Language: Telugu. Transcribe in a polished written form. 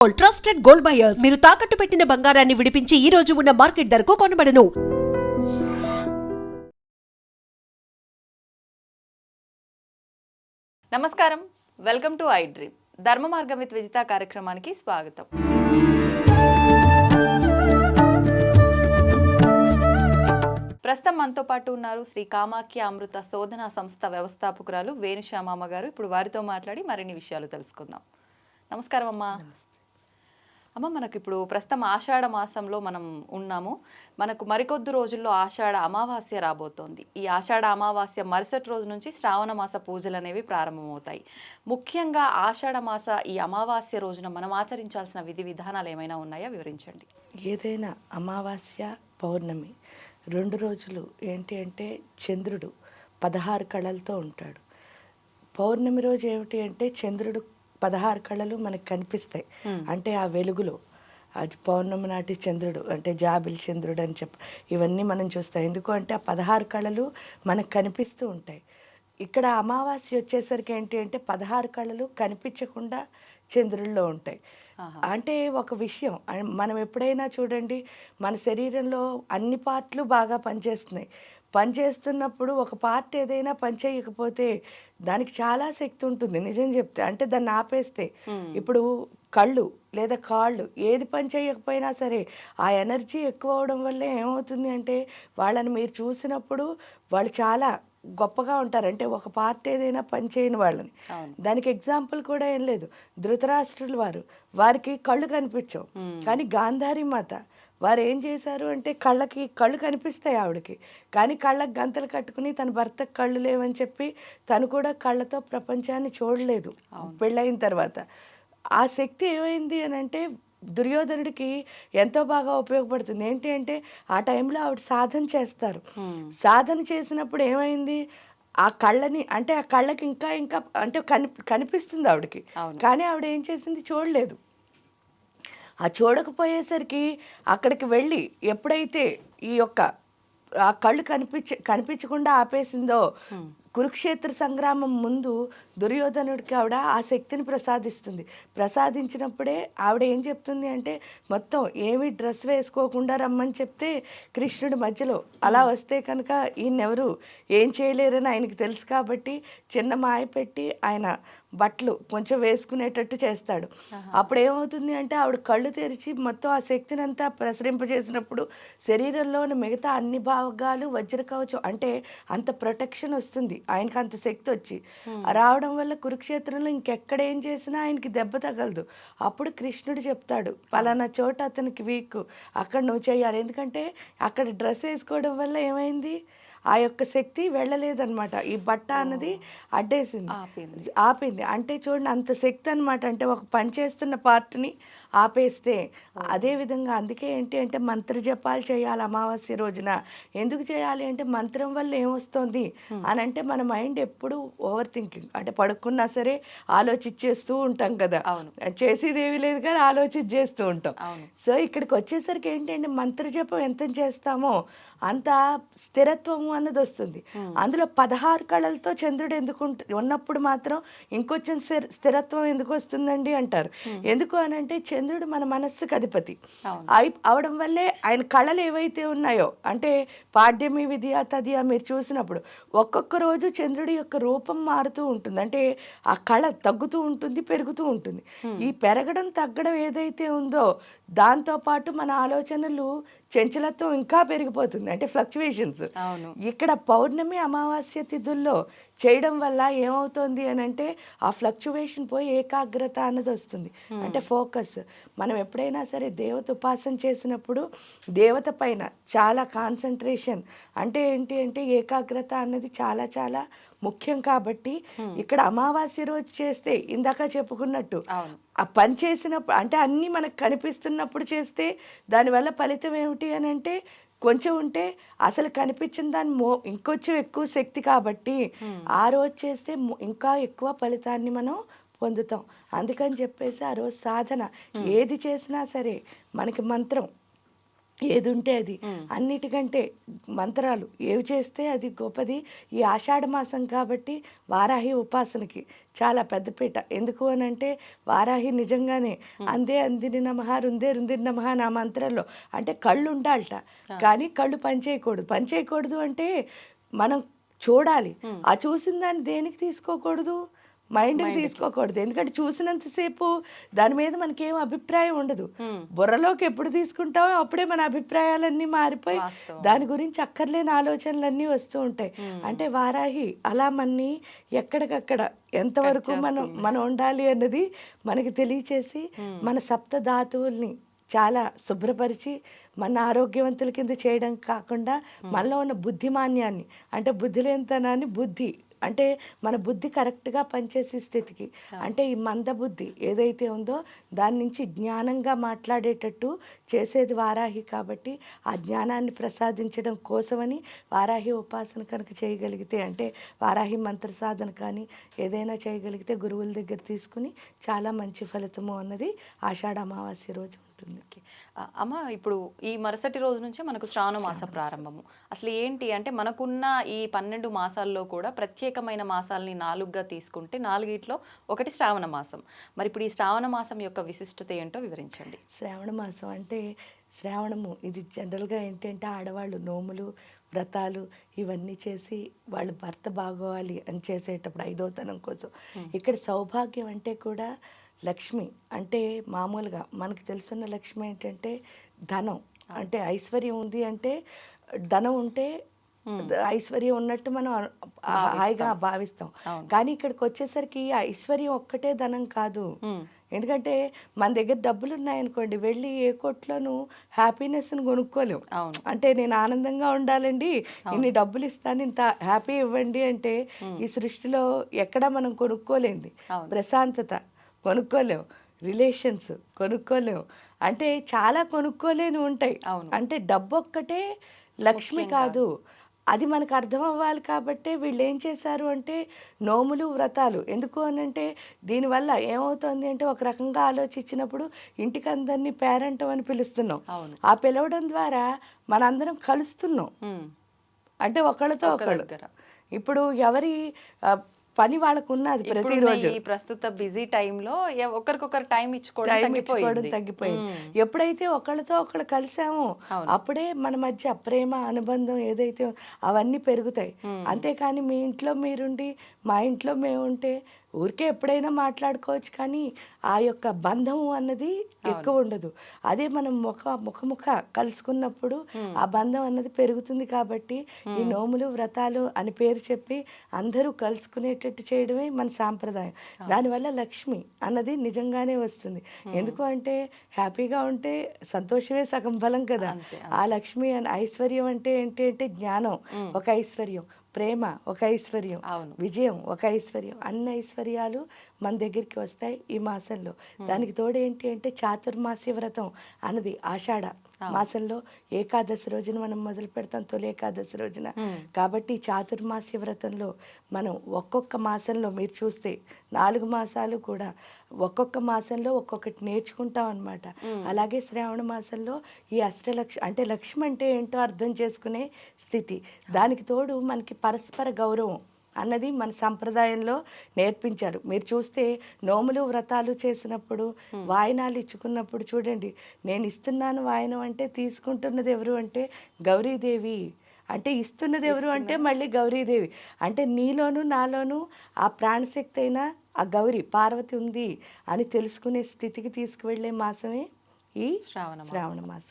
ట్రస్టెడ్ గోల్డ్ బయర్స్ మీరు తాకట్టు పెట్టిన బంగారాన్ని విడిపించి ఈ రోజు ఉన్న మార్కెట్ ధరకు కొనబడను. నమస్కారం, వెల్కమ్ టు ఐ డ్రీమ్. ధర్మ మార్గం విత్ విజిత కార్యక్రమానికి స్వాగతం. ప్రస్తుతం మనతో పాటు ఉన్నారు శ్రీ కామాఖ్య అమృత శోధన సంస్థ వ్యవస్థాపకురాలు వేణుశ్యామమ్మ గారు. ఇప్పుడు వారితో మాట్లాడి మరిన్ని విషయాలు తెలుసుకుందాం. నమస్కారం అమ్మా. అమ్మ, మనకు ఇప్పుడు ప్రస్తుతం ఆషాఢ మాసంలో మనం ఉన్నాము. మనకు మరికొద్ది రోజుల్లో ఆషాఢ అమావాస్య రాబోతోంది. ఈ ఆషాఢ అమావాస్య మరుసటి రోజు నుంచి శ్రావణ మాస పూజలు అనేవి ప్రారంభమవుతాయి. ముఖ్యంగా ఆషాఢ మాస ఈ అమావాస్య రోజున మనం ఆచరించాల్సిన విధి విధానాలు ఏమైనా ఉన్నాయా, వివరించండి. ఏదైనా అమావాస్య పౌర్ణమి 2 రోజులు ఏంటి అంటే చంద్రుడు 16 కళలతో ఉంటాడు. పౌర్ణమి రోజు ఏమిటి అంటే చంద్రుడు 16 కళలు మనకు కనిపిస్తాయి. అంటే ఆ వెలుగులో అది పౌర్ణమి నాటి చంద్రుడు అంటే జాబిల్ చంద్రుడు అని ఇవన్నీ మనం చూస్తాం. ఎందుకు అంటే ఆ 16 కళలు మనకు కనిపిస్తూ ఉంటాయి. ఇక్కడ అమావాస్య వచ్చేసరికి ఏంటి అంటే 16 కళలు కనిపించకుండా చంద్రుల్లో ఉంటాయి. అంటే ఒక విషయం, మనం ఎప్పుడైనా చూడండి, మన శరీరంలో అన్ని పార్ట్లు బాగా పనిచేస్తున్నాయి. పనిచేస్తున్నప్పుడు ఒక పార్ట్ ఏదైనా పనిచేయకపోతే దానికి చాలా శక్తి ఉంటుంది. నిజం చెప్తే అంటే దాన్ని ఆపేస్తే, ఇప్పుడు కళ్ళు లేదా కాళ్ళు ఏది పని చేయకపోయినా సరే ఆ ఎనర్జీ ఎక్కువ అవడం వల్ల ఏమవుతుంది అంటే వాళ్ళని మీరు చూసినప్పుడు వాళ్ళు చాలా గొప్పగా ఉంటారు. అంటే ఒక పార్ట్ ఏదైనా పని చేయని వాళ్ళని. దానికి ఎగ్జాంపుల్ కూడా ఏం లేదు. ధృతరాష్ట్రులు వారికి కళ్ళు కనిపించవు, కానీ గాంధారి మాత వారు ఏం చేశారు అంటే కళ్ళు కనిపిస్తాయి ఆవిడకి, కానీ కళ్ళకు గంతలు కట్టుకుని తన భర్తకు కళ్ళు లేవని చెప్పి తను కూడా కళ్ళతో ప్రపంచాన్ని చూడలేదు పెళ్ళైన తర్వాత. ఆ శక్తి ఏమైంది అని అంటే దుర్యోధనుడికి ఎంతో బాగా ఉపయోగపడుతుంది. ఏంటి అంటే ఆ టైంలో ఆవిడ సాధన చేస్తారు. సాధన చేసినప్పుడు ఏమైంది, ఆ కళ్ళని అంటే ఆ కళ్ళకి ఇంకా ఇంకా అంటే కనిపిస్తుంది ఆవిడకి, కానీ ఆవిడ ఏం చేసింది చూడలేదు. ఆ చూడకపోయేసరికి అక్కడికి వెళ్ళి ఎప్పుడైతే ఈ యొక్క ఆ కళ్ళు కనిపించకుండా ఆపేసిందో, కురుక్షేత్ర సంగ్రామం ముందు దుర్యోధనుడికి ఆవిడ ఆ శక్తిని ప్రసాదించినప్పుడే ఆవిడ ఏం చెప్తుంది అంటే మొత్తం ఏమి డ్రెస్ వేసుకోకుండా రమ్మని చెప్తే కృష్ణుడి మధ్యలో అలా వస్తే కనుక ఈయనెవరు ఏం చేయలేరని ఆయనకి తెలుసు కాబట్టి చిన్న మాయ పెట్టి ఆయన బట్టలు కొంచెం వేసుకునేటట్టు చేస్తాడు. అప్పుడు ఏమవుతుంది అంటే ఆవిడ కళ్ళు తెరిచి మొత్తం ఆ శక్తిని అంతా ప్రసరింపజేసినప్పుడు శరీరంలో మిగతా అన్ని భాగాలు వజ్రకవచం అంటే అంత ప్రొటెక్షన్ వస్తుంది ఆయనకి, అంత శక్తి వచ్చి రావడం వల్ల కురుక్షేత్రంలో ఇంకెక్కడ ఏం చేసినా ఆయనకి దెబ్బ తగలదు. అప్పుడు కృష్ణుడు చెప్తాడు పలానా చోట అతనికి వీక్, అక్కడ నువ్వు చేయాలి. ఎందుకంటే అక్కడ డ్రెస్ వేసుకోవడం వల్ల ఏమైంది, ఆ యొక్క శక్తి వెళ్ళలేదన్నమాట. ఈ బట్ట అన్నది అడ్డేసింది, ఆపింది. అంటే చూడండి అంత శక్తి అనమాట. అంటే ఒక పని చేస్తున్న పార్ట్ని ఆపేస్తే అదేవిధంగా అందుకే ఏంటి అంటే మంత్ర జపాలు చేయాలి అమావాస్య రోజున. ఎందుకు చేయాలి అంటే మంత్రం వల్ల ఏమొస్తుంది అని అంటే మన మైండ్ ఎప్పుడు ఓవర్ థింకింగ్, అంటే పడుకున్నా సరే ఆలోచించేస్తూ ఉంటాం కదా, చేసేదేవి లేదు కానీ ఆలోచించేస్తూ ఉంటాం. సో ఇక్కడికి వచ్చేసరికి ఏంటి అంటే మంత్ర జపం ఎంత చేస్తామో అంత స్థిరత్వము అన్నది వస్తుంది. అందులో 16 కళలతో చంద్రుడు ఎందుకు ఉన్నప్పుడు మాత్రం ఇంకొంచెం స్థిరత్వం ఎందుకు వస్తుందండి అంటారు. ఎందుకు అని అంటే చంద్రుడు మన మనస్సుకు అధిపతి అవడం వల్లే ఆయన కళలు ఏవైతే ఉన్నాయో అంటే పాడ్యమి విద్య తదియ మీరు చూసినప్పుడు ఒక్కొక్క రోజు చంద్రుడి యొక్క రూపం మారుతూ ఉంటుంది. అంటే ఆ కళ తగ్గుతూ ఉంటుంది, పెరుగుతూ ఉంటుంది. ఈ పెరగడం తగ్గడం ఏదైతే ఉందో దాంతో పాటు మన ఆలోచనలు చంచలత్వం ఇంకా పెరిగిపోతుంది, అంటే ఫ్లక్చువేషన్స్. ఇక్కడ పౌర్ణమి అమావాస్య తిథుల్లో చేయడం వల్ల ఏమవుతుంది అని అంటే ఆ ఫ్లక్చువేషన్ పోయి ఏకాగ్రత అన్నది వస్తుంది, అంటే ఫోకస్. మనం ఎప్పుడైనా సరే దేవత ఉపాసన చేసినప్పుడు దేవత పైన చాలా కాన్సన్ట్రేషన్, అంటే ఏంటి అంటే ఏకాగ్రత అన్నది చాలా చాలా ముఖ్యం. కాబట్టి ఇక్కడ అమావాస్య రోజు చేస్తే ఇందాక చెప్పుకున్నట్టు ఆ పని చేసినప్పుడు అంటే అన్నీ మనకు కనిపిస్తున్నప్పుడు చేస్తే దానివల్ల ఫలితం ఏమిటి అని అంటే కొంచెం ఉంటే అసలు కనిపించిన దాని ఇంకొంచెం ఎక్కువ శక్తి, కాబట్టి ఆ రోజు చేస్తే ఇంకా ఎక్కువ ఫలితాన్ని మనం పొందుతాం. అందుకని చెప్పేసి ఆ రోజు సాధన ఏది చేసినా సరే మనకి మంత్రం ఏది ఉంటే అది అన్నిటికంటే మంత్రాలు ఏవి చేస్తే అది గొప్పది. ఈ ఆషాఢ మాసం కాబట్టి వారాహి ఉపాసనకి చాలా పెద్దపీట. ఎందుకు అని అంటే వారాహి నిజంగానే అందే అందిని నమః రుందే రుందిని నమః నా మంత్రంలో అంటే కళ్ళు ఉండాలట, కానీ కళ్ళు పనిచేయకూడదు అంటే మనం చూడాలి. ఆ చూసిన దాన్ని దేనికి తీసుకోకూడదు, మైండ్కి తీసుకోకూడదు. ఎందుకంటే చూసినంతసేపు దాని మీద మనకేం అభిప్రాయం ఉండదు. బుర్రలోకి ఎప్పుడు తీసుకుంటామో అప్పుడే మన అభిప్రాయాలన్నీ మారిపోయి దాని గురించి అక్కర్లేని ఆలోచనలన్నీ వస్తూ ఉంటాయి. అంటే వారాహి అలా మనని ఎక్కడికక్కడ ఎంతవరకు మనం ఉండాలి అన్నది మనకి తెలియచేసి మన సప్త ధాతువుల్ని చాలా శుభ్రపరిచి మన ఆరోగ్యవంతుల కింద చేయడం కాకుండా మనలో ఉన్న బుద్ధిమాన్యాన్ని అంటే బుద్ధి లేనితనాన్ని బుద్ధి అంటే మన బుద్ధి కరెక్ట్గా పనిచేసే స్థితికి అంటే ఈ మందబుద్ధి ఏదైతే ఉందో దాని నుంచి జ్ఞానంగా మాట్లాడేటట్టు చేసేది వారాహి. కాబట్టి ఆ జ్ఞానాన్ని ప్రసాదించడం కోసమని వారాహి ఉపాసన కనుక చేయగలిగితే అంటే వారాహి మంత్ర సాధన కానీ ఏదైనా చేయగలిగితే గురువుల దగ్గర తీసుకుని చాలా మంచి ఫలితము అన్నది ఆషాఢ అమావాస్య రోజు ఉంటుంది. అమ్మ ఇప్పుడు ఈ మరుసటి రోజు నుంచే మనకు శ్రావణ మాస ప్రారంభము. అసలు ఏంటి అంటే మనకున్న ఈ 12 మాసాల్లో కూడా ప్రత్యేకమైన మాసాలని 4గా తీసుకుంటే 4గిట్లో ఒకటి శ్రావణ మాసం. మరి ఇప్పుడు ఈ శ్రావణ మాసం యొక్క విశిష్టత ఏంటో వివరించండి. శ్రావణ మాసం అంటే శ్రావణము ఇది జనరల్గా ఏంటంటే ఆడవాళ్ళు నోములు వ్రతాలు ఇవన్నీ చేసి వాళ్ళ భర్త బాగోవాలి అని చేసేటప్పుడు ఐదోతనం కోసం. ఇక్కడ సౌభాగ్యం అంటే కూడా లక్ష్మి అంటే మామూలుగా మనకు తెలుసున్న లక్ష్మి ఏంటంటే ధనం అంటే ఐశ్వర్యం ఉంది అంటే ధనం ఉంటే ఐశ్వర్యం ఉన్నట్టు మనం హాయిగా భావిస్తాం. కానీ ఇక్కడికి వచ్చేసరికి ఐశ్వర్యం ఒక్కటే ధనం కాదు. ఎందుకంటే మన దగ్గర డబ్బులు ఉన్నాయనుకోండి, వెళ్ళి ఏ కొట్లోనూ హ్యాపీనెస్ని కొనుక్కోలేము. అంటే నేను ఆనందంగా ఉండాలండి, ఇన్ని డబ్బులు ఇస్తాను, ఇంత హ్యాపీ ఇవ్వండి అంటే ఈ సృష్టిలో ఎక్కడా మనం కొనుక్కోలేంది. ప్రశాంతత కొనుక్కోలేము, రిలేషన్స్ కొనుక్కోలేము, అంటే చాలా కొనుక్కోలేని ఉంటాయి. అంటే డబ్బు ఒక్కటే లక్ష్మి కాదు, అది మనకు అర్థం అవ్వాలి. కాబట్టి వీళ్ళు ఏం చేశారు అంటే నోములు వ్రతాలు. ఎందుకు అని అంటే దీనివల్ల ఏమవుతుంది అంటే ఒక రకంగా ఆలోచించినప్పుడు ఇంటికి అందరినీ పేరెంట్ అని పిలుస్తున్నాం. ఆ పిలవడం ద్వారా మనందరం కలుస్తున్నాం. అంటే ఒకళ్ళతో ఒకళ్ళు ఇప్పుడు ఎవరి పని వాళ్ళకు ఉన్నది ప్రతిరోజు. ఈ ప్రస్తుత బిజీ టైంలో ఒకరికొకరు టైం ఇచ్చుకోవడం తగ్గిపోయింది. ఎప్పుడైతే ఒకళ్ళతో ఒకళ్ళు కలిసామో అప్పుడే మన మధ్య ప్రేమ అనుబంధం ఏదైతే అవన్నీ పెరుగుతాయి. అంతేకాని మీ ఇంట్లో మీరుండి మా ఇంట్లో మేము ఉంటే ఊరికే ఎప్పుడైనా మాట్లాడుకోవచ్చు, కానీ ఆ యొక్క బంధము అన్నది ఎక్కువ ఉండదు. అదే మనం ముఖ కలుసుకున్నప్పుడు ఆ బంధం అన్నది పెరుగుతుంది. కాబట్టి ఈ నోములు వ్రతాలు అని పేరు చెప్పి అందరూ కలుసుకునేటట్టు చేయడమే మన సాంప్రదాయం. దానివల్ల లక్ష్మి అన్నది నిజంగానే వస్తుంది. ఎందుకు అంటే హ్యాపీగా ఉంటే సంతోషమే సగం బలం కదా. ఆ లక్ష్మి ఐశ్వర్యం అంటే ఏంటి అంటే జ్ఞానం ఒక ఐశ్వర్యం, ప్రేమ ఒక ఐశ్వర్యం, విజయం ఒక ఐశ్వర్యం, అన్ని ఐశ్వర్యాలు మన దగ్గరికి వస్తాయి ఈ మాసంలో. దానికి తోడు ఏంటి అంటే చాతుర్మాస్య వ్రతం అన్నది ఆషాఢ మాసంలో ఏకాదశి రోజున మనం మొదలు పెడతాం, తొలి ఏకాదశి రోజున. కాబట్టి చాతుర్మాస్య వ్రతంలో మనం ఒక్కొక్క మాసంలో మీరు చూస్తే 4 మాసాలు కూడా ఒక్కొక్క మాసంలో ఒక్కొక్కటి నేర్చుకుంటాం అనమాట. అలాగే శ్రావణ మాసంలో ఈ అష్టలక్ష్మి అంటే లక్ష్మి అంటే ఏంటో అర్థం చేసుకునే స్థితి. దానికి తోడు మనకి పరస్పర గౌరవం అన్నది మన సంప్రదాయంలో నేర్పించారు. మీరు చూస్తే నోములు వ్రతాలు చేసినప్పుడు వాయినాలు ఇచ్చుకున్నప్పుడు చూడండి, నేను ఇస్తున్నాను వాయినం అంటే తీసుకుంటున్నది ఎవరు అంటే గౌరీదేవి, అంటే ఇస్తున్నది ఎవరు అంటే మళ్ళీ గౌరీదేవి. అంటే నీలోను నాలోను ఆ ప్రాణశక్తి అయినా ఆ గౌరీ పార్వతి ఉంది అని తెలుసుకునే స్థితికి తీసుకువెళ్ళే మాసమే ఈ శ్రావణ మాసం.